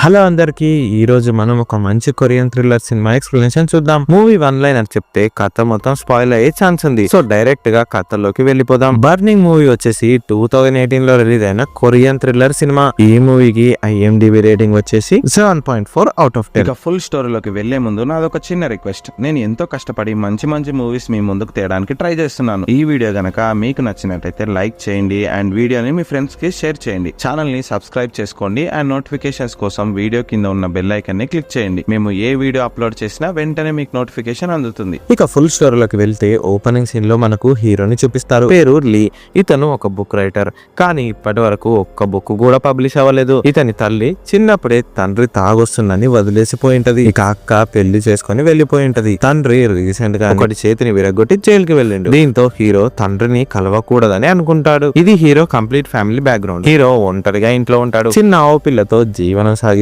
Hello అందరికి ఈ రోజు మనం ఒక మంచి కొరియన్ థ్రిల్లర్ సినిమా ఎక్స్ప్లెనేషన్ చూద్దాం. మూవీ వన్ లైన్ అని చెప్తే కథ మొత్తం స్పాయిల్ అయ్యే ఛాన్స్ ఉంది. సో డైరెక్ట్ గా కథలోకి వెళ్ళిపోదాం. బర్నింగ్ మూవీ వచ్చేసి 2018 లో రిలీజ్ అయిన కొరియన్ థ్రిల్లర్ సినిమా. ఈ మూవీకి IMDb రేటింగ్ వచ్చేసి 7.4 అవుట్ ఆఫ్ 10. ఇక ఫుల్ స్టోరీలోకి వెళ్లే ముందు నాదొక చిన్న రిక్వెస్ట్. నేను ఎంతో కష్టపడి మంచి మంచి మూవీస్ మీ ముందుకు తేయడానికి ట్రై చేస్తున్నాను. ఈ వీడియో గనక మీకు నచ్చినట్లయితే లైక్ చేయండి అండ్ వీడియోని మీ ఫ్రెండ్స్ కి షేర్ చేయండి. ఛానల్ ని సబ్స్క్రైబ్ చేసుకోండి అండ్ నోటిఫికేషన్స్ కోసం వీడియో కింద ఉన్న బెల్ ఐకాన్ ని క్లిక్ చేయండి. మేము ఏ వీడియో అప్లోడ్ చేసినా వెంటనే మీకు నోటిఫికేషన్ అందుతుంది. ఇక ఫుల్ స్టోరీలోకి వెళ్తే ఓపెనింగ్ సీన్ లో మనకు హీరోని చూపిస్తారు. పేరు లీ. ఇతను ఒక బుక్ రైటర్, కానీ ఇప్పటి వరకు ఒక్క బుక్ కూడా పబ్లిష్ అవ్వలేదు. ఇతని తల్లి చిన్నప్పుడే తండ్రి తాగొస్తుందని వదిలేసిపోయింటది. ఇక అక్క పెళ్లి చేసుకుని వెళ్లిపోయింటది. తండ్రి రీసెంట్ గా ఒకటి చేతిని విరగొట్టి జైలుకి వెళ్ళిండు. దీంతో హీరో తండ్రిని కలవకూడదని అనుకుంటాడు. ఇది hero complete family background. Hero ఒంటరిగా ఇంట్లో ఉంటాడు. చిన్న ఆవు పిల్లతో జీవనం సాగిస్తుంటాడు.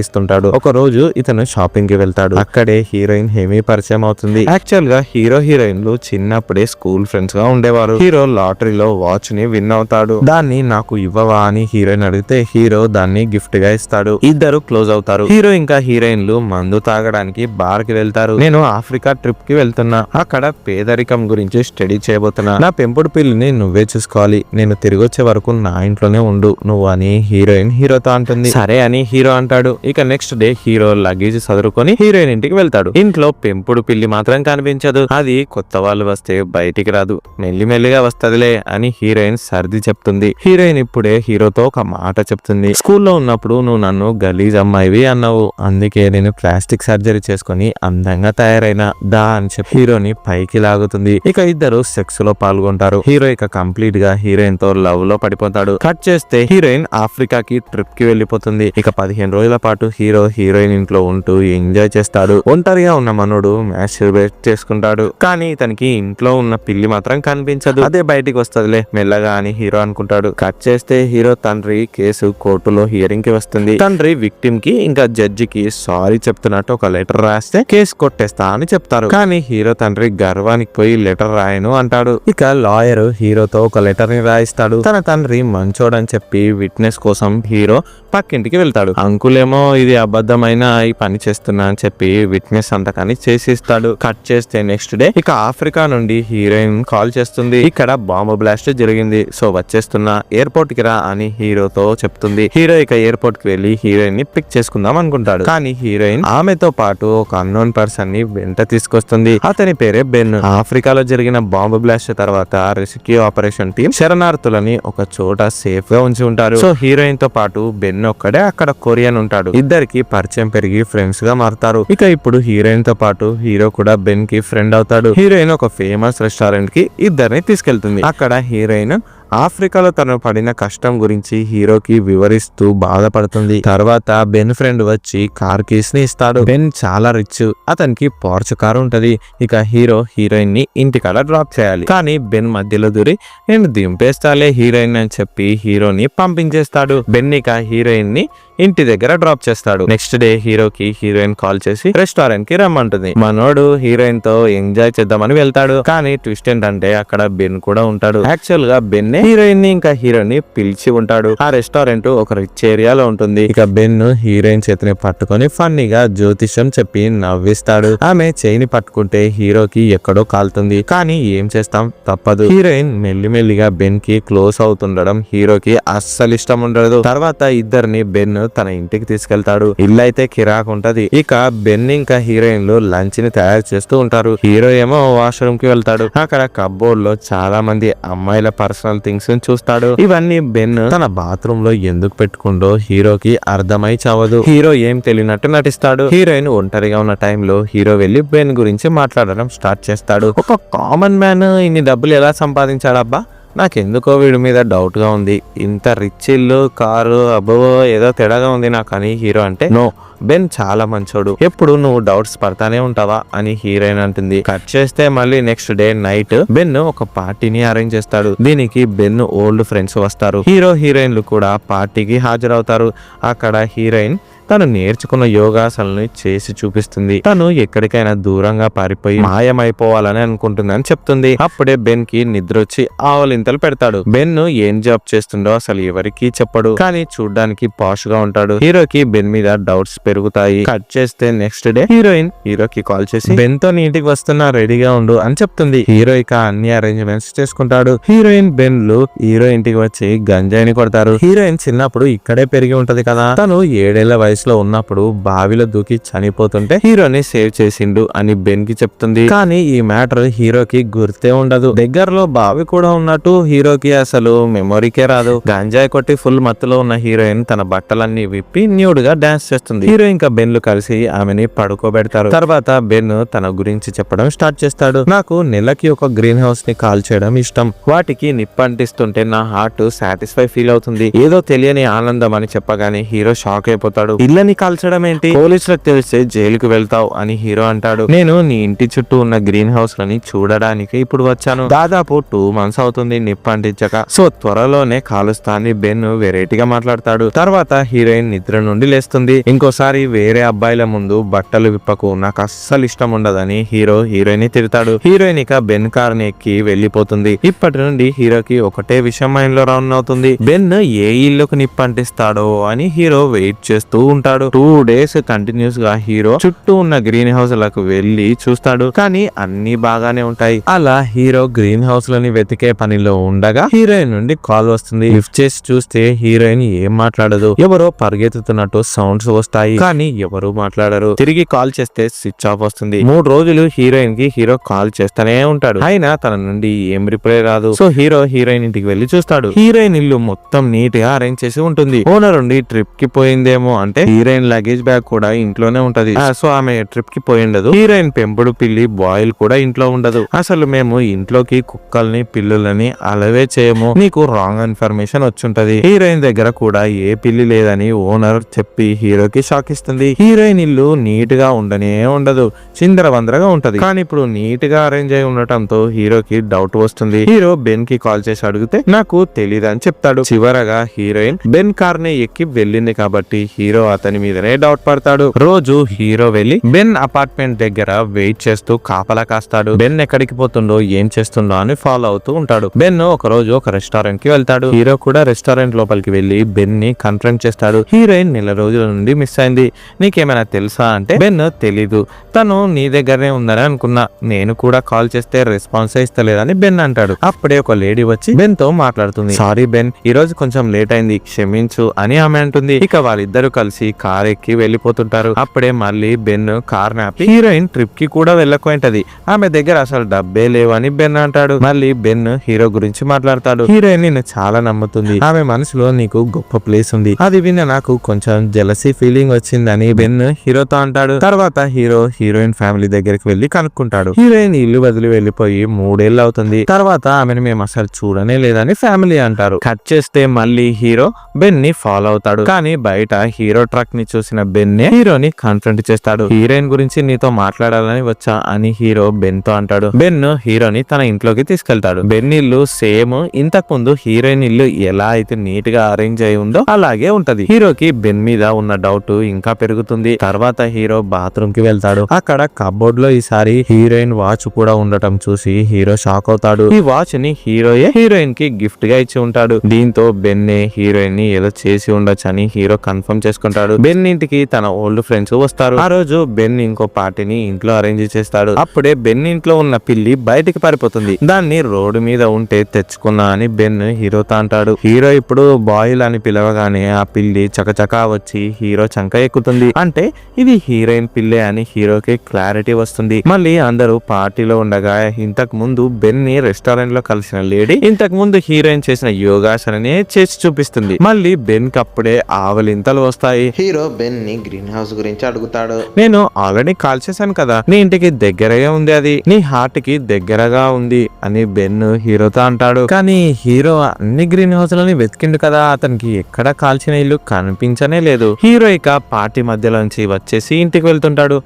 ఒక రోజు ఇతను షాపింగ్ కి వెళ్తాడు. అక్కడే హీరోయిన్ హేమి పరిచయం అవుతుంది. యాక్చువల్ గా హీరో హీరోయిన్లు చిన్నప్పుడే స్కూల్ ఫ్రెండ్స్ గా ఉండేవారు. హీరో లాటరీలో వాచ్ ని విన్ అవుతాడు. దాన్ని నాకు ఇవ్వవా అని హీరోయిన్ అడిగితే హీరో దాన్ని గిఫ్ట్ గా ఇస్తాడు. ఇద్దరు క్లోజ్ అవుతారు. హీరో ఇంకా హీరోయిన్లు మందు తాగడానికి బార్ కి వెళ్తారు. నేను ఆఫ్రికా ట్రిప్ కి వెళ్తున్నా. అక్కడ పేదరికం గురించి స్టడీ చేయబోతున్నా. నా పెంపుడు పిల్లిని నువ్వే చూసుకోవాలి. నేను తిరిగి వచ్చే వరకు నా ఇంట్లోనే ఉండు నువ్వు అని హీరోయిన్ హీరోతో అంటుంది. సరే అని హీరో అంటాడు. ఇక నెక్స్ట్ డే హీరో లగేజ్ సదురుకొని హీరోయిన్ ఇంటికి వెళ్తాడు. ఇంట్లో పెంపుడు పిల్లి మాత్రం కనిపించదు. అది కొత్త వాళ్ళు వస్తే బయటికి రాదు, మెల్లిమెల్లిగా వస్తదిలే అని హీరోయిన్ సర్ది చెప్తుంది. హీరోయిన్ ఇప్పుడే హీరోతో ఒక మాట చెప్తుంది. స్కూల్లో ఉన్నప్పుడు నువ్వు నన్ను గలీజ్ అమ్మాయివి అన్నావు, అందుకే నేను ప్లాస్టిక్ సర్జరీ చేసుకుని అందంగా తయారైనా దా అని చెప్పి హీరోని పైకి లాగుతుంది. ఇక ఇద్దరు సెక్స్ లో పాల్గొంటారు. హీరో ఇక కంప్లీట్ గా హీరోయిన్ తో లవ్ లో పడిపోతాడు. కట్ చేస్తే హీరోయిన్ ఆఫ్రికాకి ట్రిప్ కి వెళ్లిపోతుంది. ఇక 15 రోజుల పాటు హీరో హీరోయిన్ ఇంట్లో ఉంటూ ఎంజాయ్ చేస్తాడు. ఒంటరిగా ఉన్న మనోడు మాస్టర్బేట్ చేసుకుంటాడు. కానీ ఇతనికి ఇంట్లో ఉన్న పిల్లి మాత్రం కనిపించదు. అదే బయటికి వస్తదిలే మెల్లగా అని హీరో అనుకుంటాడు. కట్ చేస్తే హీరో తండ్రి కేసు కోర్టులో హియరింగ్ కి వస్తుంది. తండ్రి విక్టిమ్ కి ఇంకా జడ్జి కి సారీ చెప్తున్నట్టు ఒక లెటర్ రాస్తే కేసు కొట్టేస్తా అని చెప్తారు. కానీ హీరో తండ్రి గర్వానికి పోయి లెటర్ రాయను అంటాడు. ఇక లాయర్ హీరోతో ఒక లెటర్ ని రాయిస్తాడు. తన తండ్రి మంచోడని చెప్పి విట్నెస్ కోసం హీరో పక్కింటికి వెళ్తాడు. అంకులేమో ఇది అబద్ధమైన ఈ పని చేస్తున్నా అని చెప్పి విట్నెస్ సంతకాన్ని చేసిస్తాడు. కట్ చేస్తే నెక్స్ట్ డే ఇక ఆఫ్రికా నుండి హీరోయిన్ కాల్ చేస్తుంది. ఇక్కడ బాంబు బ్లాస్ట్ జరిగింది, సో వచ్చేస్తున్నా ఎయిర్పోర్ట్ కి రా అని హీరోతో చెప్తుంది. హీరో ఇక ఎయిర్పోర్ట్ కి వెళ్లి హీరోయిన్ ని పిక్ చేసుకుందాం అనుకుంటాడు. కానీ హీరోయిన్ ఆమెతో పాటు ఒక అన్నోన్ పర్సన్ ని వెంట తీసుకొస్తుంది. అతని పేరే బెన్. ఆఫ్రికాలో జరిగిన బాంబు బ్లాస్ట్ తర్వాత రెస్క్యూ ఆపరేషన్ టీం శరణార్థులని ఒక చోట సేఫ్ గా ఉంచి ఉంటారు. సో హీరోయిన్ తో పాటు బెన్ ఒక్కడే అక్కడ కొరియన్ ఉంటాడు. ఇద్దరికి పరిచయం పెరిగి ఫ్రెండ్స్ గా మారుతారు. ఇక ఇప్పుడు హీరోయిన్ తో పాటు హీరో కూడా బెన్ కి ఫ్రెండ్ అవుతాడు. హీరోయిన్ ఒక ఫేమస్ రెస్టారెంట్ కి ఇద్దరిని తీసుకెళ్తుంది. అక్కడ హీరోయిన్ ఆఫ్రికాలో తను పడిన కష్టం గురించి హీరోకి వివరిస్తూ బాధపడుతుంది. తర్వాత బెన్ ఫ్రెండ్ వచ్చి కార్ కీస్ ని ఇస్తాడు. బెన్ చాలా రిచ్, అతనికి పోర్చు కార్ ఉంటది. ఇక హీరో హీరోయిన్ ని ఇంటికాడ డ్రాప్ చేయాలి. కానీ బెన్ మధ్యలో దూరి నేను దింపేస్తాలే హీరోయిన్ అని చెప్పి హీరోని పంపించేస్తాడు. బెన్ ఇక హీరోయిన్ ని ఇంటి దగ్గర డ్రాప్ చేస్తాడు. నెక్స్ట్ డే హీరోకి హీరోయిన్ కాల్ చేసి రెస్టారెంట్ కి రమ్మంటుంది. మనోడు హీరోయిన్ తో ఎంజాయ్ చేద్దామని వెళ్తాడు. కానీ ట్విస్ట్ ఏంటంటే అక్కడ బెన్ కూడా ఉంటాడు. యాక్చువల్ గా బెన్ హీరోయిన్ ని ఇంకా హీరోయిన్ ని పిలిచి ఉంటాడు. ఆ రెస్టారెంట్ ఒక రిచ్ ఏరియాలో ఉంటుంది. ఇక బెన్ హీరోయిన్ చేతిని పట్టుకొని ఫన్నీగా జ్యోతిషం చెప్పి నవ్విస్తాడు. ఆమె చేయిని పట్టుకుంటే హీరోకి ఎక్కడో కాలుతుంది. కానీ ఏం చేస్తాం, తప్పదు. హీరోయిన్ మెల్లిమెల్లిగా బెన్ కి క్లోజ్ అవుతుండడం హీరోకి అస్సలు ఇష్టం ఉండదు. తర్వాత ఇద్దరిని బెన్ తన ఇంటికి తీసుకెళ్తాడు. ఇల్లు అయితే కిరాకుంటది. ఇక బెన్ ఇంకా హీరోయిన్లు లంచ్ ని తయారు చేస్తూ ఉంటారు. హీరో ఏమో వాష్రూమ్ కి వెళ్తాడు. అక్కడ కబోర్డ్ లో చాలా మంది అమ్మాయిల పర్సనల్ థింగ్స్ చూస్తాడు. ఇవన్నీ బెన్ తన బాత్రూమ్ లో ఎందుకు పెట్టుకుండో హీరోకి అర్థమై చావదు. హీరో ఏం తెలియనట్టు నటిస్తాడు. హీరోయిన్ ఒంటరిగా ఉన్న టైంలో హీరో వెళ్లి బెన్ గురించి మాట్లాడడం స్టార్ట్ చేస్తాడు. ఒక కామన్ మ్యాన్ ఇన్ని డబ్బులు ఎలా సంపాదించాడబ్బా, నాకెందుకో వీడి మీద డౌట్ గా ఉంది. ఇంత రిచ్ ఇల్లు, కారు, అబ్బో ఏదో తేడాగా ఉంది నాకు అని హీరో అంటే, నో బెన్ చాలా మంచోడు, ఎప్పుడు నువ్వు డౌట్స్ పడతానే ఉంటావా అని హీరోయిన్ అంటుంది. కట్ చేస్తే మళ్ళీ నెక్స్ట్ డే నైట్ బెన్ ఒక పార్టీని అరేంజ్ చేస్తాడు. దీనికి బెన్ ఓల్డ్ ఫ్రెండ్స్ వస్తారు. హీరో హీరోయిన్లు కూడా పార్టీకి హాజరవుతారు. అక్కడ హీరోయిన్ తను నేర్చుకున్న యోగాసనల్ని చేసి చూపిస్తుంది. తను ఎక్కడికైనా దూరంగా పారిపోయి మాయమైపోవాలని అనుకుంటుందని చెప్తుంది. అప్పుడే బెన్ కి నిద్ర వచ్చి ఆవలింతలు పెడతాడు. బెన్ ఏం జాబ్ చేస్తుండో అసలు ఎవరికి చెప్పడు, కానీ చూడ్డానికి పాష్ గా ఉంటాడు. హీరోకి బెన్ మీద డౌట్స్ పెరుగుతాయి. కట్ చేస్తే నెక్స్ట్ డే హీరోయిన్ హీరోకి కాల్ చేసి బెన్ తో నీ ఇంటికి వస్తున్నా, రెడీగా ఉండు అని చెప్తుంది. హీరో ఇక అన్ని అరేంజ్మెంట్స్ చేసుకుంటాడు. హీరోయిన్ బెన్ లు హీరో ఇంటికి వచ్చి గంజాయిని కొడతారు. హీరోయిన్ చిన్నప్పుడు ఇక్కడే పెరిగి ఉంటది కదా, తను 7 ఏళ్ల వయసులో ఉన్నప్పుడు బావిలో దూకి చనిపోతుంటే హీరోని సేవ్ చేసిండు అని బెన్ కి చెప్తుంది. కానీ ఈ మ్యాటర్ హీరోకి గుర్తే ఉండదు. దగ్గరలో బావి కూడా ఉన్నట్టు హీరోకి అసలు మెమొరీకే రాదు. గంజాయి కొట్టి ఫుల్ మత్తులో ఉన్న హీరోయిన్ తన బట్టలన్నీ విప్పి న్యూడ్ గా డాన్స్ చేస్తుంది. హీరో ఇంకా బెన్ లు కలిసి ఆమెని పడుకోబెడతారు. తర్వాత బెన్ తన గురించి చెప్పడం స్టార్ట్ చేస్తాడు. నాకు నెలకి ఒక గ్రీన్ హౌస్ ని కాల్ చేయడం ఇష్టం. వాటికి నిప్పంటిస్తుంటే నా హార్ట్ సాటిస్ఫై ఫీల్ అవుతుంది. ఏదో తెలియని ఆనందం అని చెప్పగానే హీరో షాక్ అయిపోతాడు. ఇళ్ళని కాల్చడం ఏంటి, పోలీసులకు తెలిస్తే జైలుకు వెళ్తావు అని హీరో అంటాడు. నేను నీ ఇంటి చుట్టూ ఉన్న గ్రీన్ హౌస్ లని చూడడానికి ఇప్పుడు వచ్చాను. దాదాపు 2 months అవుతుంది నిప్పంటించక, సో త్వరలోనే కాలుస్తా అని బెన్ వెరైటీగా మాట్లాడతాడు. తర్వాత హీరోయిన్ నిద్ర నుండి లేస్తుంది. ఇంకోసారి వేరే అబ్బాయిల ముందు బట్టలు విప్పకు, నాకు అస్సలు ఇష్టం ఉండదని హీరో హీరోయిన్ తిడతాడు. హీరోయిన్ ఇక బెన్ కార్ ని ఎక్కి వెళ్లిపోతుంది. ఇప్పటి నుండి హీరోకి ఒకటే విషయం మైండ్ లో రన్ అవుతుంది. బెన్ ఏ ఇల్లుకు నిప్పంటిస్తాడో అని హీరో వెయిట్ చేస్తూ ఉంటాడు. 2 days కంటిన్యూస్ గా హీరో చుట్టూ ఉన్న గ్రీన్ హౌస్ లకు వెళ్లి చూస్తాడు, కానీ అన్ని బాగానే ఉంటాయి. అలా హీరో గ్రీన్ హౌస్ లని వెతికే పనిలో ఉండగా హీరోయిన్ నుండి కాల్ వస్తుంది. లిఫ్ట్ చేసి చూస్తే హీరోయిన్ ఏం మాట్లాడదు. ఎవరో పరిగెత్తుతున్నట్టు సౌండ్స్ వస్తాయి, కానీ ఎవరు మాట్లాడరు. తిరిగి కాల్ చేస్తే స్విచ్ ఆఫ్ వస్తుంది. 3 రోజులు హీరోయిన్ కి హీరో కాల్ చేస్తూనే ఉంటాడు, అయినా తన నుండి ఏం రిప్లై రాదు. సో హీరో హీరోయిన్ ఇంటికి వెళ్లి చూస్తాడు. హీరోయిన్ ఇల్లు మొత్తం నీట్ గా అరేంజ్ చేసి ఉంటుంది. ఓనర్ ఉండి ట్రిప్ కి పోయిందేమో అంటే హీరోయిన్ లగేజ్ బ్యాగ్ కూడా ఇంట్లోనే ఉంటది. సో ఆమె ట్రిప్ కి పోయిండదు. హీరోయిన్ పెంపుడు పిల్లి బాయిల్ కూడా ఇంట్లో ఉండదు. అసలు మేము ఇంట్లోకి కుక్కల్ని పిల్లులని అలవే చేయము, నీకు రాంగ్ ఇన్ఫర్మేషన్ వచ్చుంటది. హీరోయిన్ దగ్గర కూడా ఏ పిల్లి లేదని ఓనర్ చెప్పి హీరోకి షాక్ ఇస్తుంది. హీరోయిన్ ఇల్లు నీట్ గా ఉండనే ఉండదు, చిందరవందరగా ఉంటది. కానీ ఇప్పుడు నీట్ గా అరేంజ్ అయి ఉండటంతో హీరోకి డౌట్ వస్తుంది. హీరో బెన్ కి కాల్ చేసి అడిగితే నాకు తెలీదని చెప్తాడు. చివరగా హీరోయిన్ బెన్ కార్ ని ఎక్కి వెళ్ళింది కాబట్టి హీరో అతని మీదనే డౌట్ పడతాడు. రోజు హీరో వెళ్లి బెన్ అపార్ట్మెంట్ దగ్గర వెయిట్ చేస్తూ కాపలా కాస్తాడు. బెన్ ఎక్కడికి పోతుండో ఏం చేస్తుండో అని ఫాలో అవుతూ ఉంటాడు. బెన్ ఒక రోజు ఒక రెస్టారెంట్ కి వెళ్తాడు. హీరో కూడా రెస్టారెంట్ లోపలికి వెళ్లి బెన్ ని కన్ఫరెంట్ చేస్తాడు. హీరోయిన్ నెల రోజుల నుండి మిస్ అయింది, నీకేమైనా తెలుసా అంటే బెన్ తెలీదు, తను నీ దగ్గరనే ఉందని అనుకున్నా, నేను కూడా కాల్ చేస్తే రెస్పాన్స్ ఇస్తలేదని బెన్ అంటాడు. అప్పుడే ఒక లేడీ వచ్చి బెన్ తో మాట్లాడుతుంది. సారీ బెన్, ఈ రోజు కొంచెం లేట్ అయింది, క్షమించు అని ఆమె అంటుంది. ఇక వాళ్ళిద్దరు కలిసి కార్ ఎక్కి వెళ్లిపోతుంటారు. అప్పుడే మళ్ళీ బెన్ కార్ నాపి హీరోయిన్ ట్రిప్ కి కూడా వెళ్ళకపోయింటది, ఆమె దగ్గర అసలు డబ్బే లేవని బెన్ అంటాడు. మళ్ళీ బెన్ హీరో గురించి మాట్లాడతాడు. హీరోయిన్ నిన్ను చాలా నమ్ముతుంది, ఆమె మనసులో నీకు గొప్ప ప్లేస్ ఉంది, అది విన్న నాకు కొంచెం జెలసీ ఫీలింగ్ వచ్చిందని బెన్ హీరోతో అంటాడు. తర్వాత హీరో హీరోయిన్ ఫ్యామిలీ దగ్గరికి వెళ్లి కనుక్కుంటాడు. హీరోయిన్ ఇల్లు వదిలి వెళ్లిపోయి 3 ఏళ్ళు అవుతుంది, తర్వాత ఆమెను మేము అసలు చూడనే లేదని ఫ్యామిలీ అంటారు. కట్ చేస్తే మళ్ళీ హీరో బెన్ ని ఫాలో అవుతాడు. కానీ బయట హీరో ట్రక్ ని చూసిన బెన్ నే హీరోని కన్ఫ్రంట్ చేస్తాడు. హీరోయిన్ గురించి నీతో మాట్లాడాలని వచ్చా అని హీరో బెన్ తో అంటాడు. బెన్ హీరోని తన ఇంట్లోకి తీసుకెళ్తాడు. బెన్ ఇల్లు సేమ్ ఇంతకు ముందు హీరోయిన్ ఇల్లు ఎలా అయితే నీట్ గా అరేంజ్ అయి ఉందో అలాగే ఉంటది. హీరోకి బెన్ మీద ఉన్న డౌట్ ఇంకా పెరుగుతుంది. తర్వాత హీరో బాత్రూమ్ కి వెళ్తాడు. అక్కడ కబోర్డ్ లో ఈసారి హీరోయిన్ వాచ్ కూడా ఉండటం చూసి హీరో షాక్ అవుతాడు. ఈ వాచ్ ని హీరోయే హీరోయిన్ కి గిఫ్ట్ గా ఇచ్చి ఉంటాడు. దీంతో బెన్ హీరోయిన్ ని ఏదో చేసి ఉండొచ్చు అని హీరో కన్ఫర్మ్ చేసుకుంటాడు. బెన్ ఇంటికి తన ఓల్డ్ ఫ్రెండ్స్ వస్తారు. ఆ రోజు బెన్ ఇంకో పార్టీని ఇంట్లో అరేంజ్ చేస్తాడు. అప్పుడే బెన్ ఇంట్లో ఉన్న పిల్లి బయటికి పారిపోతుంది. దాన్ని రోడ్డు మీద ఉంటే తెచ్చుకున్నా అని బెన్ హీరోతో అంటాడు. హీరో ఇప్పుడు బాయిల్ అని పిలవగానే ఆ పిల్లి చకచకా వచ్చి హీరో చంక ఎక్కుతుంది. అంటే ఇది హీరోయిన్ పిల్లే అని హీరోకి క్లారిటీ వస్తుంది. మళ్ళీ అందరూ పార్టీలో ఉండగా ఇంతకు ముందు బెన్ ని రెస్టారెంట్ లో కలిసిన లేడీ ఇంతకు ముందు హీరోయిన్ చేసిన యోగాసననే చేసి చూపిస్తుంది. మళ్ళీ బెన్ కి అప్పుడే ఆవలింతలు వస్తాయి. హీరో బెన్ ని గ్రీన్ హౌస్ గురించి అడుగుతాడు. నేను ఆల్రెడీ కాల్ చేశాను కదా, నీ ఇంటికి దగ్గరగా ఉంది, అది నీ హార్ట్ కి దగ్గరగా ఉంది అని బెన్ హీరోతో అంటాడు. కానీ హీరో అన్ని గ్రీన్ హౌస్ లని వెతికిండు కదా, అతనికి ఎక్కడ కాల్చిన ఇల్లు కనిపించనే లేదు. హీరో ఇక పార్టీ మధ్యలోంచి వచ్చేసి ఇంటికి వెళ్తుంటాడు.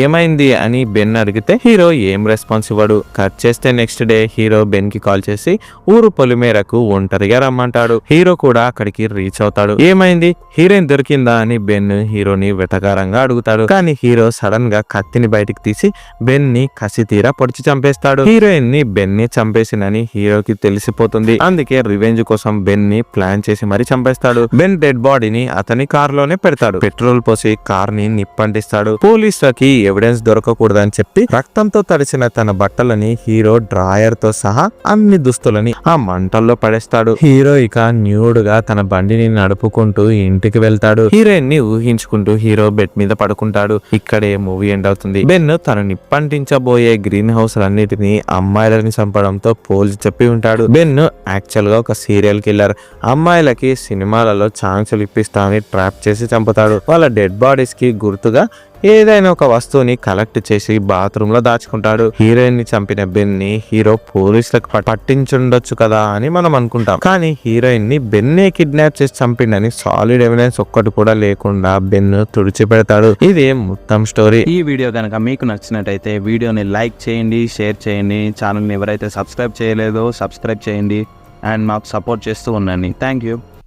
ఏమైంది అని బెన్ అడిగితే హీరో ఏం రెస్పాన్స్ ఇవ్వడు. కట్ చేస్తే నెక్స్ట్ డే హీరో బెన్ కి కాల్ చేసి ఊరు పొలిమేరకు ఒంటరిగా రమ్మంటాడు. హీరో కూడా అక్కడికి రీచ్ అవుతాడు. ఏమైంది, హీరోయిన్ దొరికిందా అని అని బెన్ హీరోని వెటకారంగా అడుగుతాడు. కానీ హీరో సడన్ గా కత్తిని బయటికి తీసి బెన్ ని కసి తీరా పొడిచి చంపేస్తాడు. హీరోయిన్ ని బెన్ ని చంపేసినని హీరోకి తెలిసిపోతుంది. అందుకే రివెంజ్ కోసం బెన్ ని ప్లాన్ చేసి మరీ చంపేస్తాడు. బెన్ డెడ్ బాడీని అతని కార్ లోనే పెడతాడు. పెట్రోల్ పోసి కార్ ని నిప్పంటిస్తాడు. పోలీసులకి ఎవిడెన్స్ దొరకకూడదని చెప్పి రక్తంతో తడిసిన తన బట్టలని హీరో డ్రాయర్ తో సహా అన్ని దుస్తులని ఆ మంటల్లో పడేస్తాడు. హీరో ఇక న్యూడ్ గా తన బండిని నడుపుకుంటూ ఇంటికి వెళ్తాడు. హీరోయిన్ ని ఊహించుకుంటూ హీరో బెడ్ మీద పడుకుంటాడు. ఇక్కడే మూవీ ఎండ్ అవుతుంది. బెన్ తను నిప్పంటించబోయే గ్రీన్ హౌస్ అన్నిటిని అమ్మాయిలని చంపడంతో పోల్చి చెప్పి ఉంటాడు. బెన్ యాక్చువల్ గా ఒక సీరియల్ కిల్లర్. అమ్మాయిలకి సినిమాలలో ఛాన్సులు ఇప్పిస్తామని ట్రాప్ చేసి చంపుతాడు. వాళ్ళ డెడ్ బాడీస్ కి గుర్తుగా ఏదైనా ఒక వస్తువుని కలెక్ట్ చేసి బాత్రూమ్ లో దాచుకుంటాడు. హీరోయిన్ ని చంపిన బెన్ ని హీరో పోలీసులకు పట్టించుండొచ్చు కదా అని మనం అనుకుంటాం. కానీ హీరోయిన్ ని బెన్నే కిడ్నాప్ చేసి చంపిండని సాలిడ్ ఎవిడెన్స్ ఒక్కటి కూడా లేకుండా బెన్ తుడిచిపెడతాడు. ఇదే మొత్తం స్టోరీ. ఈ వీడియో కనుక మీకు నచ్చినట్టయితే వీడియోని లైక్ చేయండి, షేర్ చేయండి. ఛానల్ని ఎవరైతే సబ్స్క్రైబ్ చేయలేదో సబ్స్క్రైబ్ చేయండి అండ్ మాకు సపోర్ట్ చేస్తూ ఉండండి. Thank you.